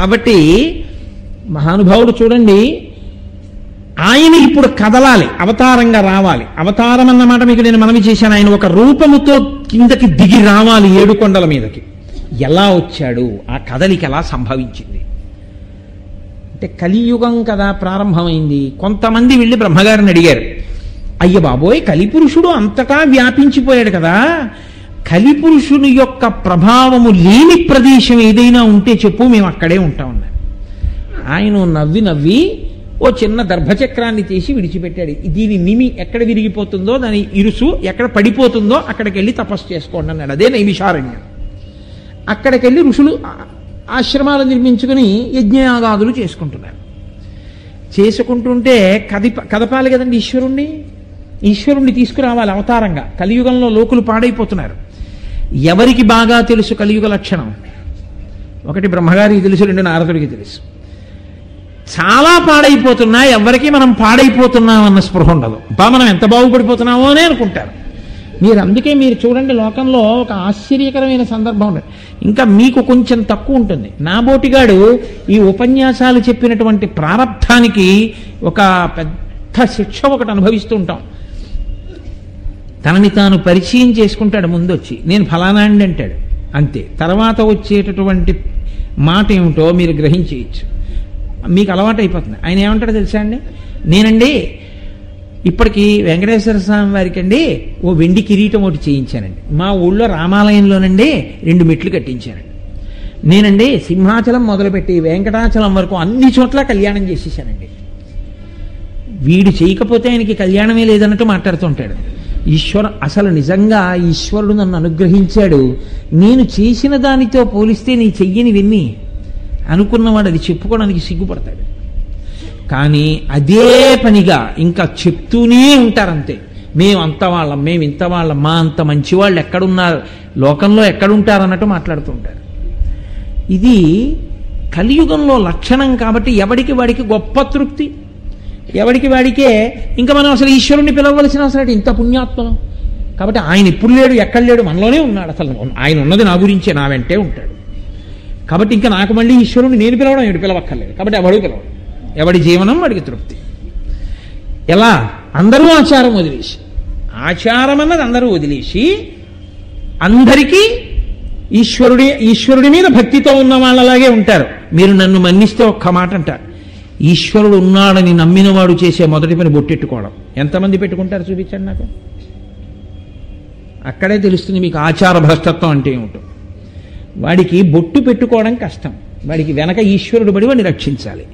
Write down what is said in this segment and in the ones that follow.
కాబట్టి మహానుభావుడు చూడండి, ఆయన ఇప్పుడు కదలాలి, అవతారంగా రావాలి. అవతారం అన్నమాట మీకు నేను మనవి చేశాను. ఆయన ఒక రూపముతో కిందకి దిగి రావాలి 7 కొండల మీదకి. ఎలా వచ్చాడు, ఆ కదలిక ఎలా సంభవించింది అంటే, కలియుగం కదా ప్రారంభమైంది. కొంతమంది వెళ్ళి బ్రహ్మగారిని అడిగారు, అయ్య బాబోయ్, కలిపురుషుడు అంతటా వ్యాపించిపోయాడు కదా, కలిపురుషుని యొక్క ప్రభావము లేని ప్రదేశం ఏదైనా ఉంటే చెప్పు, మేము అక్కడే ఉంటామన్నారు. ఆయన నవ్వి నవ్వి ఓ చిన్న దర్భచక్రాన్ని తీసి విడిచిపెట్టాడు. దీని నిమి ఎక్కడ విరిగిపోతుందో, దాని ఇరుసు ఎక్కడ పడిపోతుందో అక్కడికి వెళ్ళి తపస్సు చేసుకోండి అన్నాడు. అదే నైమిషారణ్యం. అక్కడికి వెళ్ళి ఋషులు ఆశ్రమాలు నిర్మించుకుని యజ్ఞయాగాదులు చేసుకుంటున్నారు. చేసుకుంటుంటే కదపాలి కదండి ఈశ్వరుణ్ణి తీసుకురావాలి అవతారంగా. కలియుగంలో లోకులు పాడైపోతున్నారు. ఎవరికి బాగా తెలుసు కలియుగ లక్షణం? ఒకటి బ్రహ్మగారికి తెలుసు, 2 నారదుడికి తెలుసు. చాలా పాడైపోతున్నా, ఎవరికి మనం పాడైపోతున్నాం అన్న స్పృహ ఉండదు. మనం ఎంత బాగుపడిపోతున్నామో అని అనుకుంటారు. అందుకే మీరు చూడండి, లోకంలో ఒక ఆశ్చర్యకరమైన సందర్భం ఉండదు. ఇంకా మీకు కొంచెం తక్కువ ఉంటుంది. నా బోటిగాడు ఈ ఉపన్యాసాలు చెప్పినటువంటి ప్రారబ్ధానికి ఒక పెద్ద శిక్ష ఒకటి అనుభవిస్తూ ఉంటాం. తనని తాను పరిచయం చేసుకుంటాడు. ముందొచ్చి నేను ఫలానా అండి అంటాడు, అంతే. తర్వాత వచ్చేటటువంటి మాట ఏమిటో మీరు గ్రహించేయచ్చు. మీకు అలవాటు అయిపోతుంది. ఆయన ఏమంటాడో తెలుసా అండి, నేనండి ఇప్పటికి వెంకటేశ్వర స్వామి వారికి అండి ఓ వెండి కిరీటం ఒకటి చేయించానండి. మా ఊళ్ళో రామాలయంలోనండి 2 మెట్లు కట్టించానండి. నేనండి సింహాచలం మొదలుపెట్టి వెంకటాచలం వరకు అన్ని చోట్ల కళ్యాణం చేసేసానండి. వీడు చేయకపోతే ఆయనకి కళ్యాణమే లేదన్నట్టు మాట్లాడుతుంటాడు. అసలు నిజంగా ఈశ్వరుడు నన్ను అనుగ్రహించాడు, నేను చేసిన దానితో పోలిస్తే నీ చెయ్యని విన్ని అనుకున్నవాడు అది చెప్పుకోవడానికి సిగ్గుపడతాడు. కానీ అదే పనిగా ఇంకా చెప్తూనే ఉంటారంతే. మేము అంత వాళ్ళం, మేము ఇంత వాళ్ళం, మా అంత మంచి వాళ్ళు ఎక్కడున్నారు, లోకంలో ఎక్కడుంటారు అన్నట్టు మాట్లాడుతూ ఉంటారు. ఇది కలియుగంలో లక్షణం. కాబట్టి ఎవడికి వాడికి గొప్ప తృప్తి, ఎవడికి వాడికే. ఇంకా మనం అసలు ఈశ్వరుణ్ణి పిలవలసిన అవసరం ఇంత పుణ్యాత్మను. కాబట్టి ఆయన ఇప్పుడు లేడు, ఎక్కడ లేడు, మనలోనే ఉన్నాడు. అసలు ఆయన ఉన్నది నా గురించే, నా వెంటే ఉంటాడు. కాబట్టి ఇంకా నాకు మళ్ళీ ఈశ్వరుని నేను పిలవడం ఏమిటి, పిలవక్కర్లేదు. కాబట్టి ఎవడు పిలవడం, ఎవడి జీవనం వాడికి తృప్తి. ఎలా? అందరూ ఆచారం వదిలేసి, ఆచారం అన్నది అందరూ వదిలేసి అందరికీ ఈశ్వరుడి మీద భక్తితో ఉన్న వాళ్ళలాగే ఉంటారు. మీరు నన్ను మన్నిస్తే ఒక్క మాట అంటారు, ఈశ్వరుడు ఉన్నాడని నమ్మినవాడు చేసే మొదటి పని బొట్టెట్టుకోవడం. ఎంతమంది పెట్టుకుంటారు చూపించండి నాకు. అక్కడే తెలుస్తుంది మీకు ఆచార భ్రష్టత్వం అంటే ఏమిటో. వాడికి బొట్టు పెట్టుకోవడం కష్టం, వాడికి వెనక ఈశ్వరుడు పడి వాడిని రక్షించాలి.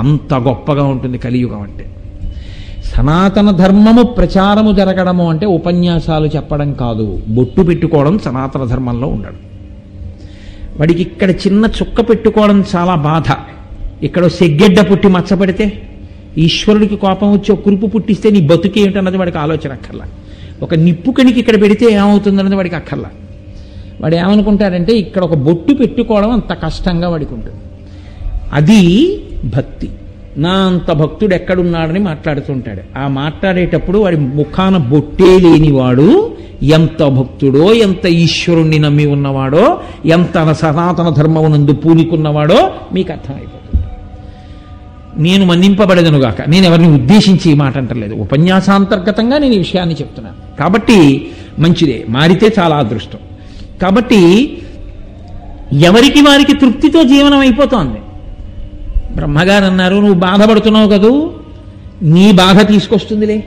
అంత గొప్పగా ఉంటుంది కలియుగం అంటే. సనాతన ధర్మము ప్రచారము జరగడము అంటే ఉపన్యాసాలు చెప్పడం కాదు, బొట్టు పెట్టుకోవడం సనాతన ధర్మంలో ఉండడం. వాడికి ఇక్కడ చిన్న చుక్క పెట్టుకోవడం చాలా బాధ. ఇక్కడ సెగ్గెడ్డ పుట్టి మచ్చపడితే, ఈశ్వరుడికి కోపం వచ్చి ఒక కురుపు పుట్టిస్తే నీ బతుకు ఏమిటన్నది వాడికి ఆలోచన అక్కర్లా. ఒక నిప్పు కణికి ఇక్కడ పెడితే ఏమవుతుందన్నది వాడికి అక్కర్లా. వాడు ఏమనుకుంటాడంటే ఇక్కడ ఒక బొట్టు పెట్టుకోవడం అంత కష్టంగా వాడికి ఉంటుంది. అది భక్తి. నా అంత భక్తుడు ఎక్కడున్నాడని మాట్లాడుతుంటాడు. ఆ మాట్లాడేటప్పుడు వాడి ముఖాన బొట్టే లేనివాడు ఎంత భక్తుడో, ఎంత ఈశ్వరుణ్ణి నమ్మి ఉన్నవాడో, ఎంత సనాతన ధర్మమునందు పూనుకున్నవాడో మీకు అర్థమైపోతుంది. నేను మన్నింపబడదనుగాక, నేను ఎవరిని ఉద్దేశించి ఈ మాట అంటలేదు, ఉపన్యాసాంతర్గతంగా నేను ఈ విషయాన్ని చెప్తున్నాను. కాబట్టి మంచిదే, మారితే చాలా అదృష్టం. కాబట్టి ఎవరికి వారికి తృప్తితో జీవనం అయిపోతోంది. బ్రహ్మగారు అన్నారు, నువ్వు బాధపడుతున్నావు కదూ, నీ బాధ తీసుకొస్తుందిలే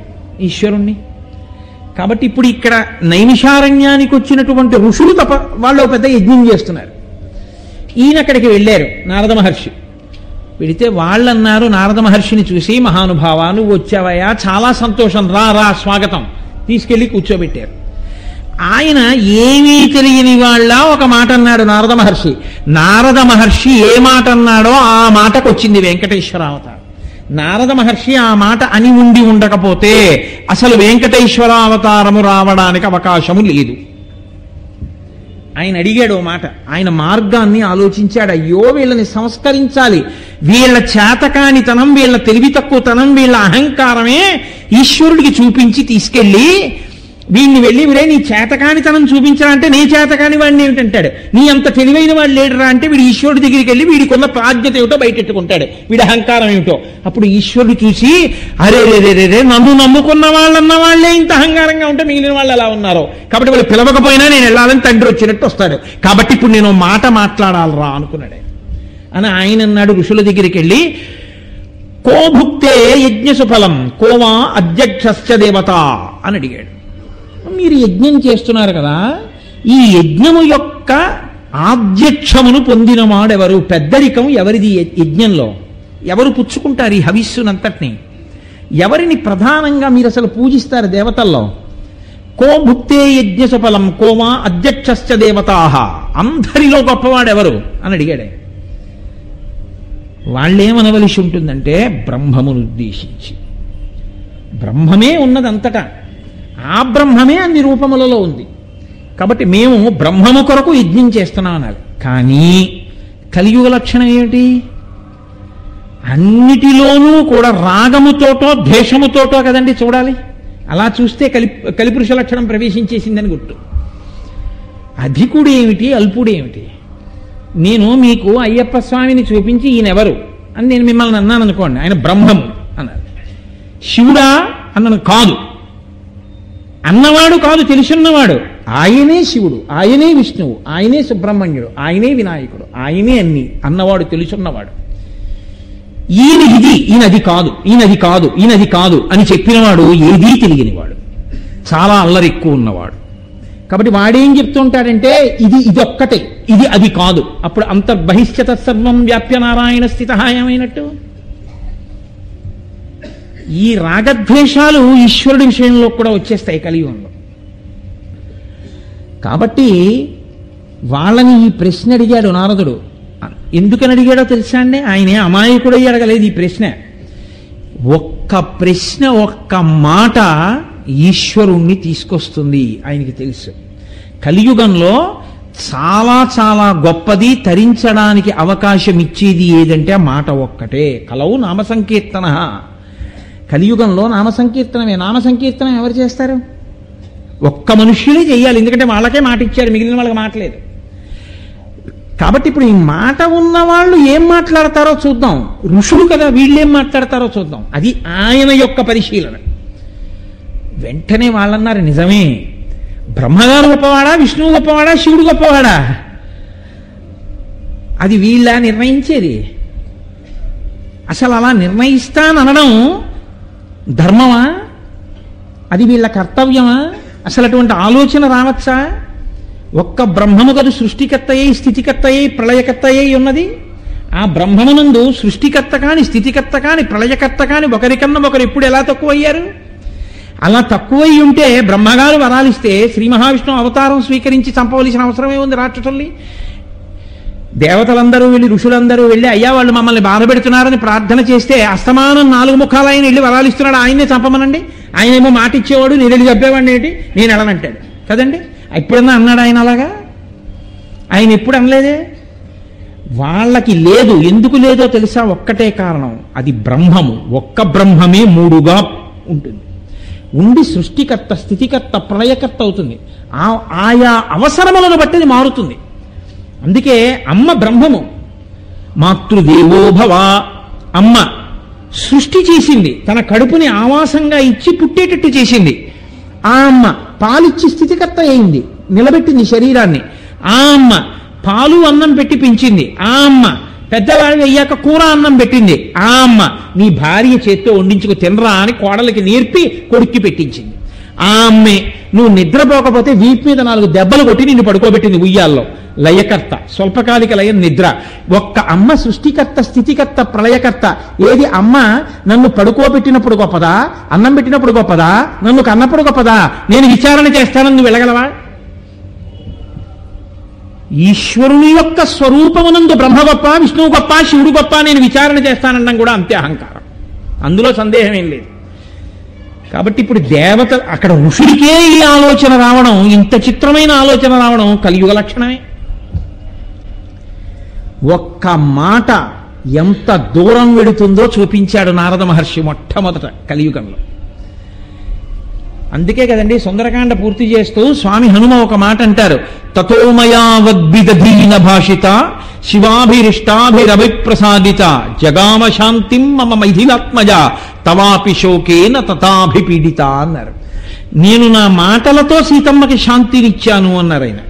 ఈశ్వరుణ్ణి. కాబట్టి ఇప్పుడు ఇక్కడ నైమిషారణ్యానికి వచ్చినటువంటి ఋషులు వాళ్ళు పెద్ద యజ్ఞం చేస్తున్నారు. ఈయన అక్కడికి వెళ్ళారు, నారద మహర్షి వెళితే వాళ్ళన్నారు నారద మహర్షిని చూసి, మహానుభావా నువ్వు వచ్చావయ్యా, చాలా సంతోషం, రా రా స్వాగతం, తీసుకెళ్ళి కూర్చోబెట్టారు. ఆయన ఏమీ తెలియని వాళ్ళ ఒక మాట అన్నాడు నారద మహర్షి. నారద మహర్షి ఏ మాట అన్నాడో ఆ మాటకు వచ్చింది వెంకటేశ్వర అవతారం. నారద మహర్షి ఆ మాట అని ఉండి ఉండకపోతే అసలు వెంకటేశ్వర అవతారము రావడానికి అవకాశము లేదు. ఆయన అడిగాడు మాట, ఆయన మార్గాన్ని ఆలోచించాడు. అయ్యో వీళ్ళని సంస్కరించాలి, వీళ్ళ చేతకానితనం, వీళ్ళ తెలివి తక్కువతనం, వీళ్ళ అహంకారమే ఈశ్వరుడికి చూపించి తీసుకెళ్ళి వీడిని వెళ్ళి వీడే నీ చేతకానితనం చూపించాలంటే నీ చేతకాని వాడిని ఏమిటంటాడు, నీ అంత తెలివైన వాడు లేడరా అంటే వీడు ఈశ్వరుడి దగ్గరికి వెళ్ళి వీడికి ఉన్న బాధ్యత ఏమిటో బయటెట్టుకుంటాడు, వీడి అహంకారం ఏమిటో. అప్పుడు ఈశ్వరుడు చూసి అరే రే నన్ను నమ్ముకున్న వాళ్ళన్న వాళ్ళే ఇంత అహంకారంగా ఉంటే మిగిలిన వాళ్ళు ఎలా ఉన్నారో, కాబట్టి వాళ్ళు పిలవకపోయినా నేను వెళ్ళాలని తండ్రి వచ్చినట్టు వస్తాడు, కాబట్టి ఇప్పుడు నేను మాట మాట్లాడాలరా అనుకున్నాడు. అని ఆయన అన్నాడు ఋషుల దగ్గరికి వెళ్ళి, కో భుక్తే యజ్ఞసుఫలం కోవా అధ్యక్షస్య దేవత అని అడిగాడు. మీరు యజ్ఞం చేస్తున్నారు కదా, ఈ యజ్ఞము యొక్క ఆధ్యక్షమును పొందినవాడెవరు, పెద్దరికం ఎవరిది యజ్ఞంలో, ఎవరు పుచ్చుకుంటారు ఈ హవిస్సునంతటిని, ఎవరిని ప్రధానంగా మీరు అసలు పూజిస్తారు దేవతల్లో? కో భుక్తే యజ్ఞసుఫలం కోవా అధ్యక్షస్య దేవతాః, అందరిలో గొప్పవాడెవరు అని అడిగాడు. వాళ్ళేమనవలసి ఉంటుందంటే బ్రహ్మమును ఉద్దేశించి, బ్రహ్మమే ఉన్నదంతటా, ఆ బ్రహ్మమే అన్ని రూపములలో ఉంది, కాబట్టి మేము బ్రహ్మము కొరకు యజ్ఞం చేస్తున్నాం అన్నారు. కానీ కలియుగ లక్షణం ఏమిటి? అన్నిటిలోనూ కూడా రాగముతోటో ద్వేషముతోటో కదండి చూడాలి. అలా చూస్తే కలిపురుష లక్షణం ప్రవేశించేసిందని గుర్తు. అధికుడు ఏమిటి, అల్పుడు ఏమిటి? నేను మీకు అయ్యప్ప స్వామిని చూపించి ఈయనెవరు అని నేను మిమ్మల్ని అన్నాను అనుకోండి, ఆయన బ్రహ్మము అన్నారు. శివుడా అన్నను కాదు, అన్నవాడు కాదు, తెలుసున్నవాడు. ఆయనే శివుడు, ఆయనే విష్ణువు, ఆయనే సుబ్రహ్మణ్యుడు, ఆయనే వినాయకుడు, ఆయనే అన్ని అన్నవాడు, తెలుసున్నవాడు. ఈయన ఇది, ఈయనది కాదు, ఈయనది కాదు, ఈయనది కాదు అని చెప్పినవాడు ఏదీ తెలియనివాడు, చాలా అల్లరి ఎక్కువ ఉన్నవాడు. కాబట్టి వాడేం చెప్తుంటాడంటే ఇదొక్కటే, ఇది అది కాదు. అప్పుడు అంతర్బహిష్యత సర్వం వ్యాప్య నారాయణ స్థిత ఏమైనట్టు? ఈ రాగద్వేషాలు ఈశ్వరుడి విషయంలో కూడా వచ్చేస్తాయి కలియుగంలో. కాబట్టి వాళ్ళని ఈ ప్రశ్న అడిగాడు నారదుడు. ఎందుకని అడిగాడో తెలుసా అండి? ఆయనే అమాయకుడై అడగలేదు ఈ ప్రశ్న. ఒక్క ప్రశ్న, ఒక్క మాట ఈశ్వరుణ్ణి తీసుకొస్తుంది, ఆయనకి తెలుసు. కలియుగంలో చాలా చాలా గొప్పది, తరించడానికి అవకాశం ఇచ్చేది ఏదంటే ఆ మాట ఒక్కటే. కలవు నామ సంకీర్తన. కలియుగంలో నామ సంకీర్తనమే. నామ సంకీర్తనం ఎవరు చేస్తారు? ఒక్క మనుష్యులే చెయ్యాలి, ఎందుకంటే వాళ్ళకే మాట ఇచ్చారు, మిగిలిన వాళ్ళకి మాట లేదు. కాబట్టి ఇప్పుడు ఈ మాట ఉన్న వాళ్ళు ఏం మాట్లాడతారో చూద్దాం. ఋషులు కదా, వీళ్ళేం మాట్లాడతారో చూద్దాం. అది ఆయన యొక్క పరిశీలన. వెంటనే వాళ్ళన్నారు, నిజమే, బ్రహ్మగారు గొప్పవాడా, విష్ణువు గొప్పవాడా, శివుడు గొప్పవాడా? అది వీళ్ళ నిర్ణయించేది. అసలు అలా నిర్ణయిస్తాననడం ధర్మమా? అది వీళ్ళ కర్తవ్యమా? అసలు అటువంటి ఆలోచన రావచ్చా? ఒక్క బ్రహ్మము కదు సృష్టికర్తయే, స్థితికర్తయే, ప్రళయకర్తయే ఉన్నది. ఆ బ్రహ్మమునందు సృష్టికర్త కాని, స్థితికర్త కాని, ప్రళయకర్త కాని ఒకరికన్నా ఒకరు ఎప్పుడు ఎలా తక్కువయ్యారు? అలా తక్కువై ఉంటే బ్రహ్మగారు వరాలిస్తే శ్రీ మహావిష్ణువు అవతారం స్వీకరించి చంపవలసిన అవసరమే ఉంది రాక్షసుల్ని. దేవతలందరూ వెళ్ళి, ఋషులందరూ వెళ్ళి, అయ్యా వాళ్ళు మమ్మల్ని బాధ పెడుతున్నారని ప్రార్థన చేస్తే అస్తమానం 4 ముఖాలు ఆయన వెళ్ళి వరాలిస్తున్నాడు, ఆయన్నే చంపమనండి. ఆయనేమో మాట ఇచ్చేవాడు, నేను వెళ్ళి చెప్పేవాడిని ఏంటి, నేను వెళ్ళనంటాడు కదండి. ఎప్పుడన్నా అన్నాడు ఆయన అలాగా? ఆయన ఎప్పుడు అనలేదే. వాళ్ళకి లేదు. ఎందుకు లేదో తెలుసా? ఒక్కటే కారణం, అది బ్రహ్మము. ఒక్క బ్రహ్మమే 3గా ఉంటుంది. ఉండి సృష్టికర్త, స్థితికర్త, ప్రళయకర్త అవుతుంది. ఆయా అవసరములను బట్టి అది మారుతుంది. అందుకే అమ్మ బ్రహ్మము. మాతృదేవోభవ, అమ్మ సృష్టి చేసింది, తన కడుపుని ఆవాసంగా ఇచ్చి పుట్టేటట్టు చేసింది. ఆ అమ్మ పాలిచ్చి స్థితికర్త అయింది, నిలబెట్టింది శరీరాన్ని. ఆ అమ్మ పాలు అన్నం పెట్టి పెంచింది. ఆ అమ్మ పెద్దవాళ్ళు అయ్యాక కూర అన్నం పెట్టింది. ఆ అమ్మ నీ భార్య చేత్తో వండించుకు తినరా అని కోడలికి నేర్పి కొడుక్కి పెట్టించింది. ఆ అమ్మే నువ్వు నిద్రపోకపోతే వీపు మీద 4 దెబ్బలు కొట్టి నిన్ను పడుకోబెట్టింది ఉయ్యాల్లో. లయకర్త, స్వల్పకాలిక లయం నిద్ర. ఒక్క అమ్మ సృష్టికర్త, స్థితికర్త, ప్రళయకర్త. ఏది అమ్మ నన్ను పడుకోబెట్టినప్పుడు గొప్పదా, అన్నం పెట్టినప్పుడు గొప్పదా, నన్ను కన్నప్పుడు గొప్పదా? నేను విచారణ చేస్తానని నువ్వు వెళ్ళగలవా? ఈశ్వరుని యొక్క స్వరూపమునందు బ్రహ్మ గొప్ప, విష్ణువు గొప్ప, శివుడు గొప్ప, నేను విచారణ చేస్తానడం కూడా అంతే అహంకారం. అందులో సందేహం ఏం లేదు. కాబట్టి ఇప్పుడు దేవత, అక్కడ ఋషుడికే ఈ ఆలోచన రావడం, ఇంత చిత్రమైన ఆలోచన రావడం కలియుగ లక్షణమే. ఒక్క మాట ఎంత దూరం వెడుతుందో చూపించాడు నారద మహర్షి మొట్టమొదట కలియుగంలో. అందుకే కదండి సుందరకాండ పూర్తి చేస్తూ స్వామి హనుమ ఒక మాట అంటారు, తతోమయావద్విదధీన భాషిత శివాభిరిష్టాభిరభిప్రసాదిత జగామ శాంతిం మమ మైథిలాత్మజ తవాపి శోకేన తథాభిపీడిత అన్నారు. నేను నా మాటలతో సీతమ్మకి శాంతినిచ్చాను అన్నారు ఆయన.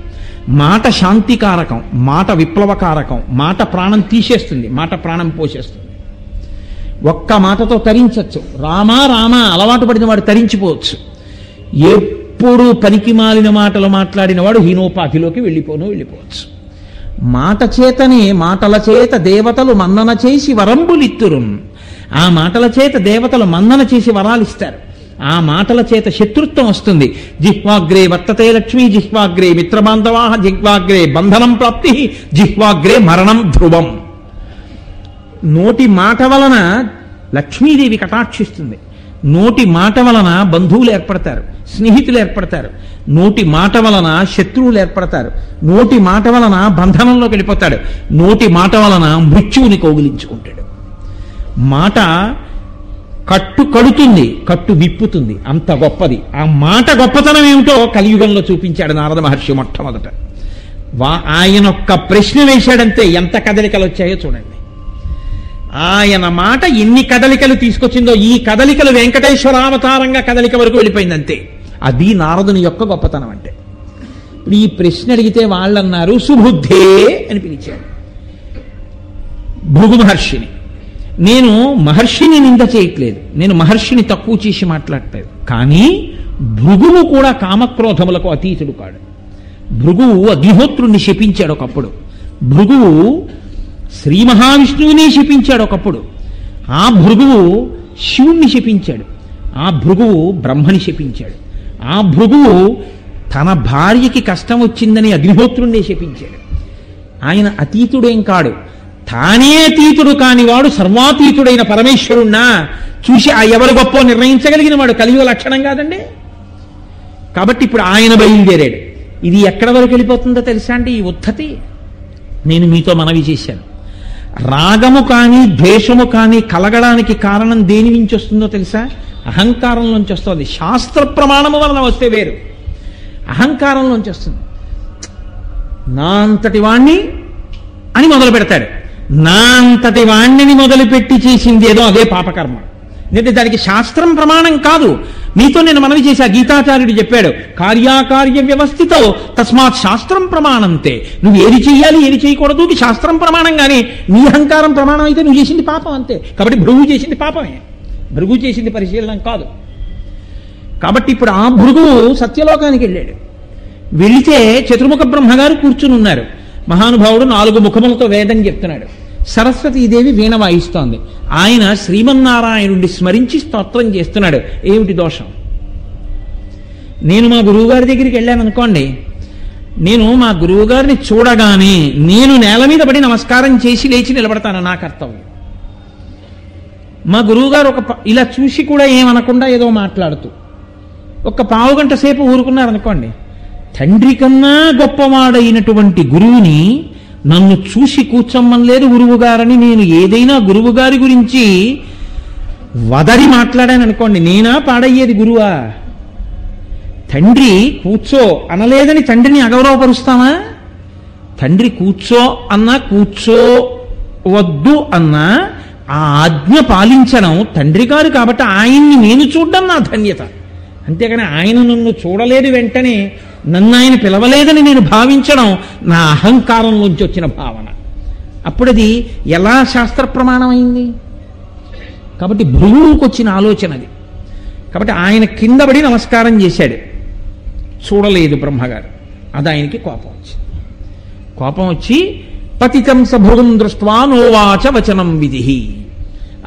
మాట శాంతికారకం, మాట విప్లవకారకం, మాట ప్రాణం తీసేస్తుంది, మాట ప్రాణం పోసేస్తుంది. ఒక్క మాటతో తరించచ్చు. రామా రామా అలవాటు పడిన వాడు తరించిపోవచ్చు. ఎప్పుడు పనికి మాలిన మాటలు మాట్లాడిన వాడు హీనోపాధిలోకి వెళ్ళిపోవచ్చు. మాట చేతనే మాటల చేత దేవతలు మన్నన చేసి వరంబులిత్తురు. ఆ మాటల చేత దేవతలు మన్నన చేసి వరాలిస్తారు. ఆ మాటల చేత శత్రుత్వం వస్తుంది. జిహ్వాగ్రే వర్తతే లక్ష్మీ, జిహ్వాగ్రే మిత్రబాంధవా, జిహ్వాగ్రే బంధనం ప్రాప్తి, జిహ్వాగ్రే మరణం ధ్రువం. నోటి మాట వలన లక్ష్మీదేవి కటాక్షిస్తుంది. నోటి మాట వలన బంధువులు ఏర్పడతారు, స్నేహితులు ఏర్పడతారు. నోటి మాట వలన శత్రువులు ఏర్పడతారు. నోటి మాట వలన బంధనంలోకి వెళ్ళిపోతాడు. నోటి మాట వలన మృత్యువుని కౌగిలించుకుంటాడు. మాట కట్టు కడుతుంది, కట్టు విప్పుతుంది. అంత గొప్పది. ఆ మాట గొప్పతనం ఏమిటో కలియుగంలో చూపించాడు నారద మహర్షి మొట్టమొదట. ఆయన ఒక్క ప్రశ్న వేశాడంతే ఎంత కదలికలు వచ్చాయో చూడండి. ఆయన మాట ఎన్ని కదలికలు తీసుకొచ్చిందో, ఈ కదలికలు వెంకటేశ్వరావతారంగా కదలిక వరకు వెళ్ళిపోయిందంతే. అది నారదుని యొక్క గొప్పతనం అంటే. ఇప్పుడు ఈ ప్రశ్న అడిగితే వాళ్ళన్నారు సుబుద్ధే అని పిలిచాడు భృగు మహర్షిని. నేను మహర్షిని నింద చేయట్లేదు, నేను మహర్షిని తక్కువ చేసి మాట్లాడలేదు. కానీ భృగువు కూడా కామక్రోధములకు అతీతుడు కాడు. భృగువు అగ్నిహోత్రుణ్ణి శపించాడు ఒకప్పుడు. భృగువు శ్రీ మహావిష్ణువుని శపించాడు ఒకప్పుడు. ఆ భృగువు శివుణ్ణి శపించాడు. ఆ భృగువు బ్రహ్మని శపించాడు. ఆ భృగువు తన భార్యకి కష్టం వచ్చిందని అగ్నిహోత్రుణ్ణి శపించాడు. ఆయన అతీతుడేం కాడు, తానే అతీతుడు కానివాడు సర్వాతీతుడైన పరమేశ్వరుణ్ణా చూసి ఆ ఎవరు గొప్ప నిర్ణయించగలిగిన వాడు కలియుగ లక్షణం కాదండి. కాబట్టి ఇప్పుడు ఆయన బయలుదేరాడు. ఇది ఎక్కడి వరకు వెళ్ళిపోతుందో తెలుసా అండి ఈ ఉద్ధతి? నేను మీతో మనవి చేశాను. రాగము కానీ ద్వేషము కానీ కలగడానికి కారణం దేని నుంచి వస్తుందో తెలుసా? అహంకారంలోంచి వస్తుంది. శాస్త్ర ప్రమాణము వలన వస్తే వేరు, అహంకారంలోంచి వస్తుంది. నా అంతటి వాణ్ణి అని మొదలు పెడతాడు. నా అంతటి వాణ్ణిని మొదలుపెట్టి చేసింది ఏదో అదే పాపకర్మ. ఎందుకంటే దానికి శాస్త్రం ప్రమాణం కాదు. మీతో నేను మనవి చేశా, గీతాచార్యుడు చెప్పాడు, కార్యాకార్య వ్యవస్థితో తస్మాత్ శాస్త్రం ప్రమాణంతే. నువ్వు ఏది చెయ్యాలి ఏది చేయకూడదు శాస్త్రం ప్రమాణం. కానీ నీ అహంకారం ప్రమాణం అయితే నువ్వు చేసింది పాపం అంతే. కాబట్టి భృగు చేసింది పాపమే, భృగు చేసింది పరిశీలన కాదు. కాబట్టి ఇప్పుడు ఆ భృగువు సత్యలోకానికి వెళ్ళాడు. వెళితే చతుర్ముఖ బ్రహ్మగారు కూర్చుని ఉన్నారు. మహానుభావుడు 4 ముఖములతో వేదం చెప్తున్నాడు. సరస్వతీదేవి వీణ వాయిస్తోంది. ఆయన శ్రీమన్నారాయణుడిని స్మరించి స్తోత్రం చేస్తున్నాడు. ఏమిటి దోషం? నేను మా గురువుగారి దగ్గరికి వెళ్ళాను అనుకోండి, నేను మా గురువుగారిని చూడగానే నేను నేల మీద పడి నమస్కారం చేసి లేచి నిలబడతాను, నా కర్తవ్యం. మా గురువుగారు ఇలా చూసి కూడా ఏమనకుండా ఏదో మాట్లాడుతూ ఒక పావుగంట సేపు ఊరుకున్నారనుకోండి, తండ్రి కన్నా గొప్పవాడైనటువంటి గురువుని నన్ను చూసి కూర్చోమ్మనలేదు గురువుగారని నేను ఏదైనా గురువుగారి గురించి వదరి మాట్లాడాను అనుకోండి, నేనా పాడయ్యేది గురువా? తండ్రి కూర్చో అనలేదని తండ్రిని అగౌరవపరుస్తామా? తండ్రి కూర్చో అన్నా కూర్చోవద్దు అన్నా ఆ ఆజ్ఞ పాలించడం తండ్రి గారు. కాబట్టి ఆయన్ని నేను చూడడం నా ధన్యత. అంతేగాని ఆయన నన్ను చూడలేదు వెంటనే నన్ను ఆయన పిలవలేదని నేను భావించడం నా అహంకారంలోంచి వచ్చిన భావన. అప్పుడది ఎలా శాస్త్ర ప్రమాణమైంది? కాబట్టి భృగువుకి వచ్చిన ఆలోచన అది. కాబట్టి ఆయన కింద పడి నమస్కారం చేశాడు, చూడలేదు బ్రహ్మగారు. అది ఆయనకి కోపం వచ్చి పతితం స భృగుం దృష్ట్వా నోవాచ వచనం విధిహి.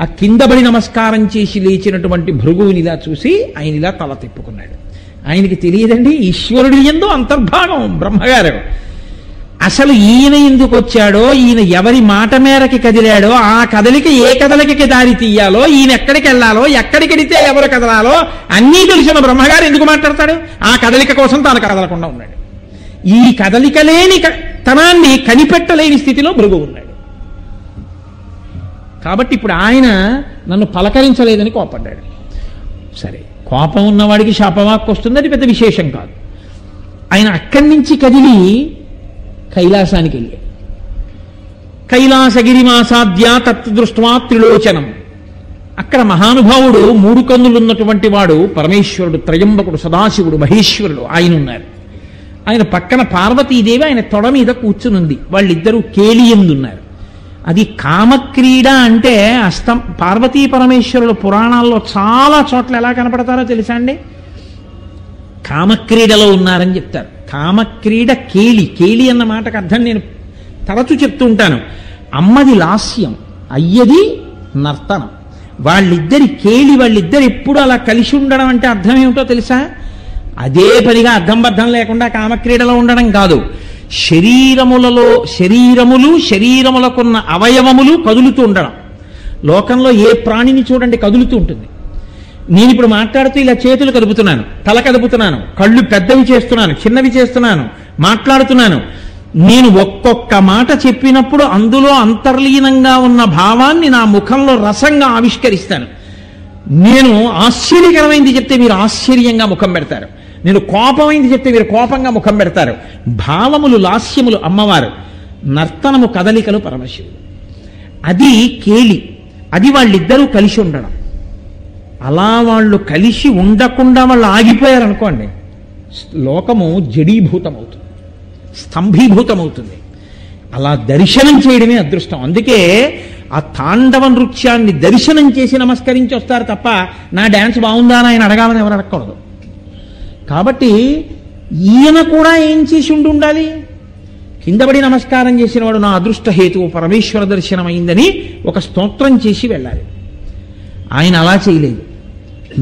ఆ కిందబడి నమస్కారం చేసి లేచినటువంటి భృగువుని ఇలా చూసి ఆయన ఇలా తల తిప్పుకున్నాడు. ఆయనకి తెలియదండి ఈశ్వరుడి యందు అంతర్భాగం బ్రహ్మగారు. అసలు ఈయన ఎందుకు వచ్చాడో, ఈయన ఎవరి మాట మేరకి కదిలాడో, ఆ కదలిక ఏ కదలికకి దారి తీయాలో, ఈయన ఎక్కడికి వెళ్ళాలో, ఎక్కడికి వెడితే ఎవరు కదలాలో అన్నీ తెలిసిన బ్రహ్మగారు ఎందుకు మాట్లాడతాడు? ఆ కదలిక కోసం తాను కదలకుండా ఉన్నాడు. ఈ కదలిక లేని తనాన్ని కనిపెట్టలేని స్థితిలో భృగువు ఉన్నాడు. కాబట్టి ఇప్పుడు ఆయన నన్ను పలకరించలేదని కోపడ్డాడు. సరే, కోపం ఉన్నవాడికి శాపవాక్కు వస్తుంది, అది పెద్ద విశేషం కాదు. ఆయన అక్కడి నుంచి కదిలి కైలాసానికి వెళ్ళాడు. కైలాసగిరిమాసాద్య తత్దృష్ట్వా త్రిలోచనం. అక్కడ మహానుభావుడు 3 కన్నులు ఉన్నటువంటి వాడు పరమేశ్వరుడు, త్రయంబకుడు, సదాశివుడు, మహేశ్వరుడు ఆయన ఉన్నారు. ఆయన పక్కన పార్వతీదేవి ఆయన తొడ మీద కూర్చునుంది. వాళ్ళిద్దరూ కేలియందున్నారు. అది కామక్రీడ అంటే పార్వతీ పరమేశ్వరుడు పురాణాల్లో చాలా చోట్ల ఎలా కనపడతారో తెలుసా అండి? కామక్రీడలో ఉన్నారని చెప్తారు. కామక్రీడ కేలి అన్న మాటకు అర్థం నేను తరచు చెప్తూ ఉంటాను. అమ్మది లాస్యం, అయ్యది నర్తనం. వాళ్ళిద్దరు ఎప్పుడు అలా కలిసి ఉండడం అంటే అర్థం ఏమిటో తెలుసా? అదే పనిగా అర్థం బద్ధం లేకుండా కామక్రీడలో ఉండడం కాదు. శరీరములకున్న అవయవములు కదులుతూ ఉండడం. లోకంలో ఏ ప్రాణిని చూడండి కదులుతూ ఉంటుంది. నేను ఇప్పుడు మాట్లాడుతూ ఇలా చేతులు కదుపుతున్నాను, తల కదుపుతున్నాను, కళ్ళు పెద్దవి చేస్తున్నాను, చిన్నవి చేస్తున్నాను, మాట్లాడుతున్నాను. నేను ఒక్కొక్క మాట చెప్పినప్పుడు అందులో అంతర్లీనంగా ఉన్న భావాన్ని నా ముఖంలో రసంగా ఆవిష్కరిస్తాను. నేను ఆశ్చర్యకరమైంది చెప్తే మీరు ఆశ్చర్యంగా ముఖం పెడతారు. నేను కోపమైంది చెప్తే మీరు కోపంగా ముఖం పెడతారు. భావములు లాస్యములు అమ్మవారు, నర్తనము కదలికలు పరమశివుడు. అది కేలి. అది వాళ్ళిద్దరూ కలిసి ఉండడం. అలా వాళ్ళు కలిసి ఉండకుండా వాళ్ళు ఆగిపోయారనుకోండి, లోకము జడీభూతమవుతుంది, స్తంభీభూతమవుతుంది. అలా దర్శనం చేయడమే అదృష్టం. అందుకే ఆ తాండవ నృత్యాన్ని దర్శనం చేసి నమస్కరించి వస్తారు తప్ప నా డ్యాన్స్ బాగుందా అని ఆయన అడగాలని ఎవరు అడగకూడదు. కాబట్టి ఈయన కూడా ఏం చేసి ఉండాలి? కిందపడి నమస్కారం చేసిన వాడు నా అదృష్ట హేతువు పరమేశ్వర దర్శనం అయిందని ఒక స్తోత్రం చేసి వెళ్ళాలి. ఆయన అలా చేయలేదు.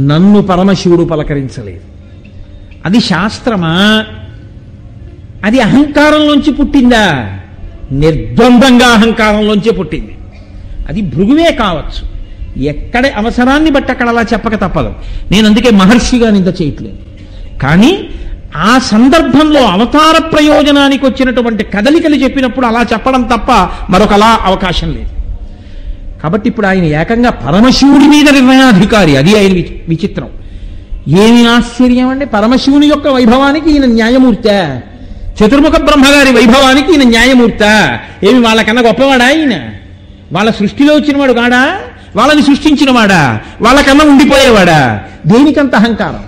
నన్ను పరమశివుడు పలకరించలేదు. అది శాస్త్రమా? అది అహంకారంలోంచి పుట్టిందా? నిర్ద్వందంగా అహంకారంలోంచి పుట్టింది. అది భృగువే కావచ్చు. ఎక్కడ అవసరాన్ని బట్టి అక్కడ అలా చెప్పక తప్పదు. నేను అందుకే మహర్షిగా నింద చేయట్లేదు. కానీ ఆ సందర్భంలో అవతార ప్రయోజనానికి వచ్చినటువంటి కదలికలు చెప్పినప్పుడు అలా చెప్పడం తప్ప మరొకలా అవకాశం లేదు. కాబట్టి ఇప్పుడు ఆయన ఏకంగా పరమశివుడి మీద నిర్ణయాధికారి. అది ఆయన విచిత్రం. ఏమి ఆశ్చర్యం అండి! పరమశివుని యొక్క వైభవానికి ఈయన న్యాయమూర్తే, చతుర్ముఖ బ్రహ్మగారి వైభవానికి ఈయన న్యాయమూర్తే. ఏమి వాళ్ళకన్నా గొప్పవాడా ఈయన? వాళ్ళ సృష్టిలో వచ్చినవాడు కాడా? వాళ్ళని సృష్టించిన వాడా? వాళ్ళకన్నా ఉండిపోయేవాడా? దేనికంత అహంకారం?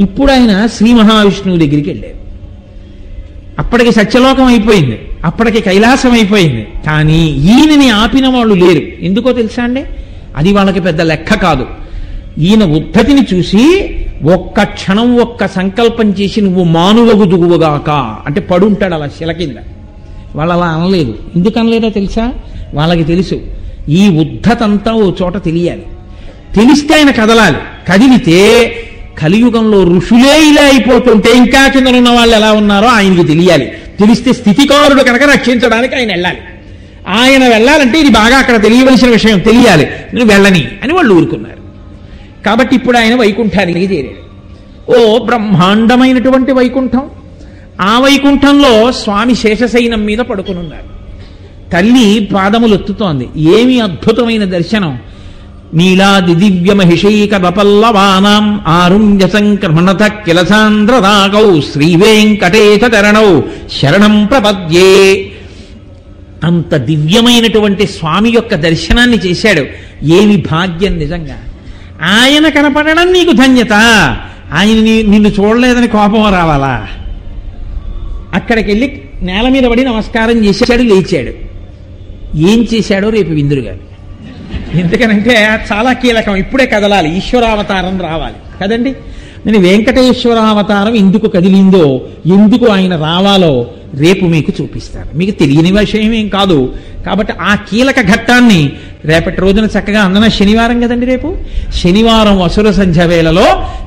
ఇప్పుడు ఆయన శ్రీ మహావిష్ణువు దగ్గరికి వెళ్ళారు. అప్పటికి సత్యలోకం అయిపోయింది, అప్పటికి కైలాసం అయిపోయింది. కానీ ఈయనని ఆపిన వాళ్ళు లేరు. ఎందుకో తెలుసా అండి? అది వాళ్ళకి పెద్ద లెక్క కాదు. ఈయన ఉద్ధతిని చూసి ఒక్క క్షణం ఒక్క సంకల్పం చేసి నువ్వు మానువగు దుగువగాక అంటే పడుంటాడు అలా శిల కింద. వాళ్ళు అలా అనలేదు. ఎందుకు అనలేదో తెలుసా? వాళ్ళకి తెలుసు ఈ ఉద్ధతంతా ఓ చోట తెలియాలి. తెలిస్తే ఆయన కదలాలి. కదిలితే కలియుగంలో ఋషులే ఇలా అయిపోతుంటే ఇంకా కింద ఉన్న వాళ్ళు ఎలా ఉన్నారో ఆయనకి తెలియాలి. తెలిస్తే స్థితికారుడు కనుక రక్షించడానికి ఆయన వెళ్ళాలి. ఆయన వెళ్ళాలంటే ఇది బాగా అక్కడ తెలియవలసిన విషయం తెలియాలి. నేను వెళ్ళని అని వాళ్ళు ఊరుకున్నారు. కాబట్టి ఇప్పుడు ఆయన వైకుంఠానికి చేరాడు. ఓ బ్రహ్మాండమైనటువంటి వైకుంఠం. ఆ వైకుంఠంలో స్వామి శేషశయనం మీద పడుకునున్నారు. తల్లి పాదములు ఎత్తుతోంది. ఏమి అద్భుతమైన దర్శనం! నీలాది దివ్య మహిషైక బపల్లవానాం ఆరుణ్య సంక్రమణత కిలసాంద్రరాగౌ శ్రీవేంకటేశ చరణౌ శరణం ప్రపద్యే. అంత దివ్యమైనటువంటి స్వామి యొక్క దర్శనాన్ని చేశాడు. ఏమి భాగ్యం నిజంగా! ఆయన కనపడడం నీకు ధన్యత. ఆయన నిన్ను చూడలేదని కోపం రావాలా? అక్కడికి వెళ్ళి నేల మీద పడి నమస్కారం చేశాడు, లేచాడు. ఏం చేశాడో రేపు విందురు గారు. ఎందుకనంటే చాలా కీలకం. ఇప్పుడే కదలాలి, ఈశ్వరావతారం రావాలి కదండి. నేను వెంకటేశ్వరావతారం ఎందుకు కదిలిందో, ఎందుకు ఆయన రావాలో రేపు మీకు చూపిస్తాను. మీకు తెలియని విషయం ఏం కాదు. కాబట్టి ఆ కీలక ఘట్టాన్ని రేపటి రోజున చక్కగా అందన శనివారం కదండి, రేపు శనివారం అసుర సంధ్య వేళలో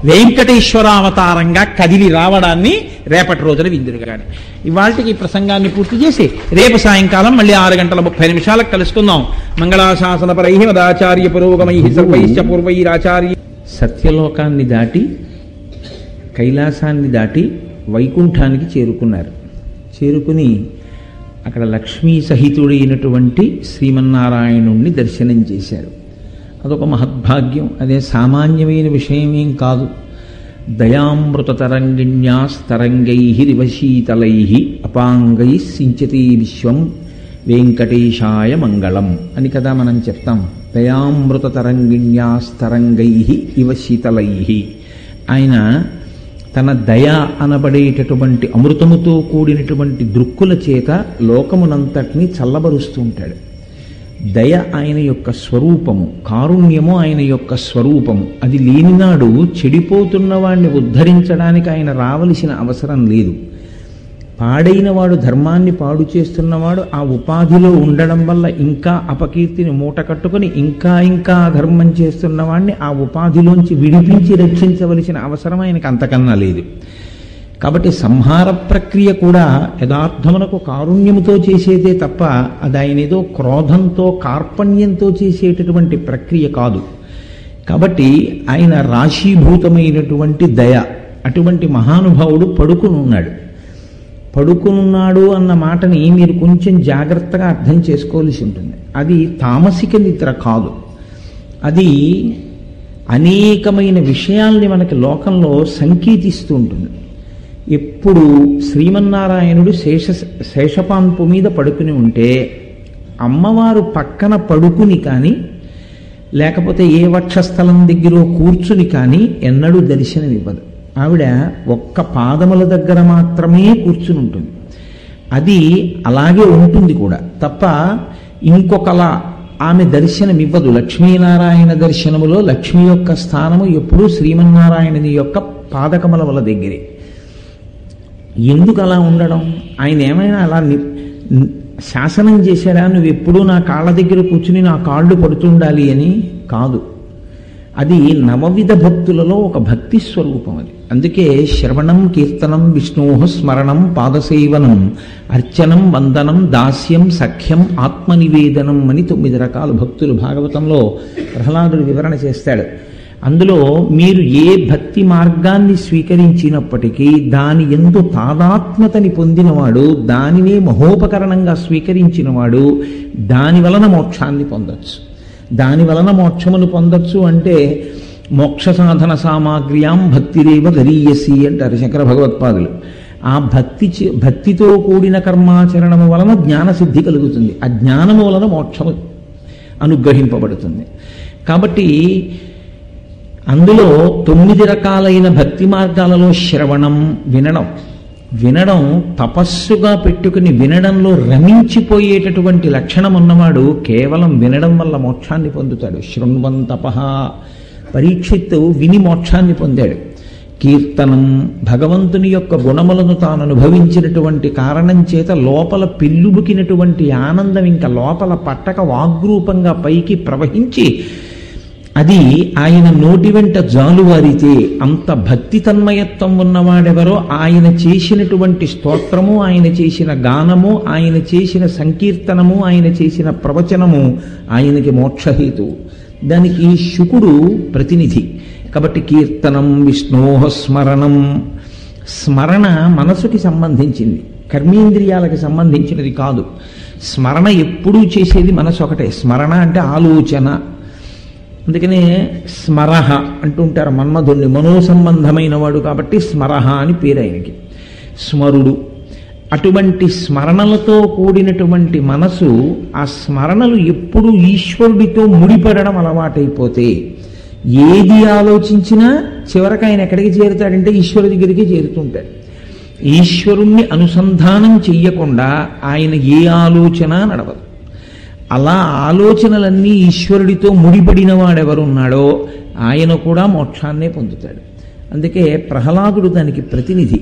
వెంకటేశ్వరావతారంగా కదిలి రావడాన్ని రేపటి రోజున విందురుగాని. ఇవాళకి ఈ ప్రసంగాన్ని పూర్తి చేసి రేపు సాయంకాలం మళ్ళీ 6:30 కలుసుకుందాం. మంగళాశాసనపరై మదాచార్య పురోగమై సర్వైశ్చ పూర్వైరాచార్య. సత్యలోకాన్ని దాటి కైలాసాన్ని దాటి వైకుంఠానికి చేరుకున్నారు. చేరుకుని అక్కడ లక్ష్మీ సహితుడైనటువంటి శ్రీమన్నారాయణుణ్ణి దర్శనం చేశారు. అదొక మహద్భాగ్యం. అదే సామాన్యమైన విషయమేం కాదు. దయాంమృతతరంగిణ్యాస్తరంగైరివశీతలై అపాంగై సించతి విశ్వం వెంకటేశాయ మంగళం అని కదా మనం చెప్తాం. దయాంమృతతరంగిణ్యాస్తరంగై ఇవ శీతలై. ఆయన తన దయ అనబడేటటువంటి అమృతముతో కూడినటువంటి దృక్కుల చేత లోకమునంతటినీ చల్లబరుస్తూ ఉంటాడు. దయ ఆయన యొక్క స్వరూపము, కారుణ్యము ఆయన యొక్క స్వరూపము. అది లేనినాడు చెడిపోతున్న వాడిని ఉద్ధరించడానికి ఆయన రావలసిన అవసరం లేదు. పాడైన వాడు, ధర్మాన్ని పాడు చేస్తున్నవాడు ఆ ఉపాధిలో ఉండడం వల్ల ఇంకా అపకీర్తిని మూట కట్టుకుని ఇంకా ఇంకా అధర్మం చేస్తున్నవాడిని ఆ ఉపాధిలోంచి విడిపించి రక్షించవలసిన అవసరం ఆయనకు అంతకన్నా లేదు. కాబట్టి సంహార ప్రక్రియ కూడా యథార్థమునకు కారుణ్యముతో చేసేదే తప్ప అది ఆయన ఏదో క్రోధంతో కార్పణ్యంతో చేసేటటువంటి ప్రక్రియ కాదు. కాబట్టి ఆయన రాశీభూతమైనటువంటి దయ. అటువంటి మహానుభావుడు పడుకునున్నాడు అన్న మాటని మీరు కొంచెం జాగ్రత్తగా అర్థం చేసుకోవాల్సి ఉంటుంది. అది తామసిక నిద్ర కాదు. అది అనేకమైన విషయాల్ని మనకి లోకంలో సంకేతిస్తూ ఉంటుంది. ఎప్పుడు శ్రీమన్నారాయణుడు శేషపాన్పు మీద పడుకుని ఉంటే అమ్మవారు పక్కన పడుకుని కానీ లేకపోతే ఏ వక్షస్థలం దగ్గర కూర్చుని కానీ ఎన్నడూ దర్శనమివ్వదు. ఆవిడ ఒక్క పాదముల దగ్గర మాత్రమే కూర్చుని ఉంటుంది. అది అలాగే ఉంటుంది కూడా తప్ప ఇంకొకలా ఆమె దర్శనమివ్వదు. లక్ష్మీనారాయణ దర్శనములో లక్ష్మి యొక్క స్థానము ఎప్పుడూ శ్రీమన్నారాయణుని యొక్క పాదకమలముల దగ్గరే. ఎందుకు అలా ఉండడం? ఆయన ఏమైనా అలా శాసనం చేశాడా, నువ్వు ఎప్పుడూ నా కాళ్ళ దగ్గర కూర్చుని నా కాళ్ళు పడుతుండాలి అని? కాదు. అది నవవిధ భక్తులలో ఒక భక్తి స్వరూపం. అది అందుకే శ్రవణం, కీర్తనం, విష్ణోః స్మరణం, పాదసేవనం, అర్చనం, వందనం, దాస్యం, సఖ్యం, ఆత్మనివేదనం అని 9 రకాల భక్తులు భాగవతంలో ప్రహ్లాదుడు వివరణ చేస్తాడు. అందులో మీరు ఏ భక్తి మార్గాన్ని స్వీకరించినప్పటికీ దాని యందు తాదాత్మ్యతని పొందినవాడు, దానినే మహోపకరణంగా స్వీకరించినవాడు దాని వలన మోక్షాన్ని పొందొచ్చు. దాని వలన మోక్షమును పొందొచ్చు అంటే మోక్ష సాధన సామాగ్ర్యాం భక్తిరేవ గరీయసి అంటారు శంకర భగవత్పాదులు. ఆ భక్తితో కూడిన కర్మాచరణము వలన జ్ఞానసిద్ధి కలుగుతుంది. ఆ జ్ఞానము వలన మోక్షము అనుగ్రహింపబడుతుంది. కాబట్టి అందులో 9 రకాలైన భక్తి మార్గాలలో శ్రవణం, వినడం తపస్సుగా పెట్టుకుని వినడంలో రమించిపోయేటటువంటి లక్షణం ఉన్నవాడు కేవలం వినడం వల్ల మోక్షాన్ని పొందుతాడు. శృణ్వం తపః, పరీక్షిత్తు విని మోక్షాన్ని పొందాడు. కీర్తనం, భగవంతుని యొక్క గుణములను తాను అనుభవించినటువంటి కారణం చేత లోపల పిల్లుబుకినటువంటి ఆనందం ఇంకా లోపల పట్టక వాగ్రూపంగా పైకి ప్రవహించి అది ఆయన నోటి వెంట జాలువారితే అంత భక్తి తన్మయత్వం ఉన్నవాడెవరో ఆయన చేసినటువంటి స్తోత్రము, ఆయన చేసిన గానము, ఆయన చేసిన సంకీర్తనము, ఆయన చేసిన ప్రవచనము ఆయనకి మోక్షహేతు. దానికి శుకుడు ప్రతినిధి. కాబట్టి కీర్తనం, విష్ణోః స్మరణం. స్మరణ మనసుకి సంబంధించింది, కర్మేంద్రియాలకు సంబంధించినది కాదు. స్మరణ ఎప్పుడూ చేసేది మనసు ఒకటే. స్మరణ అంటే ఆలోచన. అందుకనే స్మరహ అంటుంటారు మన్మధుణ్ణి, మనోసంబంధమైన వాడు కాబట్టి స్మరహ అని పేరు ఆయనకి. స్మరుడు. అటువంటి స్మరణలతో కూడినటువంటి మనసు, ఆ స్మరణలు ఎప్పుడు ఈశ్వరుడితో ముడిపడడం అలవాటైపోతే ఏది ఆలోచించినా చివరికి ఆయన ఎక్కడికి చేరుతాడంటే ఈశ్వరు దగ్గరికి చేరుతుంటాడు. ఈశ్వరుణ్ణి అనుసంధానం చెయ్యకుండా ఆయన ఏ ఆలోచన నడవదు. అలా ఆలోచనలన్నీ ఈశ్వరుడితో ముడిపడిన వాడెవరున్నాడో ఆయన కూడా మోక్షాన్నే పొందుతాడు. అందుకే ప్రహ్లాదుడు దానికి ప్రతినిధి.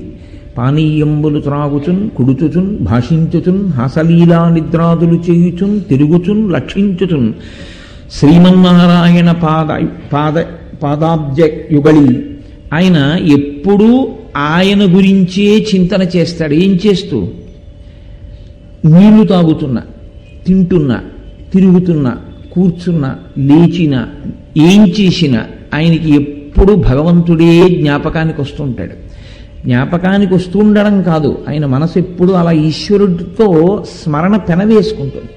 పానీయంబులు త్రాగుచున్, కుడుచుచున్, భాషించుచున్, హాసలీలా నిద్రాదులు చేయుచున్, తిరుగుచున్, లక్షించుచున్ శ్రీమన్నారాయణ పాదాబ్జ యుగళి. ఆయన ఎప్పుడూ ఆయన గురించే చింతన చేస్తాడు. ఏం చేస్తూ? నీళ్లు తాగుతున్నా, తింటున్నా, తిరుగుతున్నా, కూర్చున్నా, లేచినా, ఏం చేసినా ఆయనకి ఎప్పుడు భగవంతుడే జ్ఞాపకానికి వస్తుంటాడు. జ్ఞాపకానికి వస్తూ ఉండడం కాదు, ఆయన మనసు ఎప్పుడు అలా ఈశ్వరుడితో స్మరణ పెనవేసుకుంటుంది.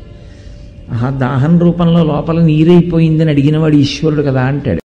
ఆహా దాహం రూపంలో లోపల నీరైపోయిందని అడిగినవాడు ఈశ్వరుడు కదా అంటాడు.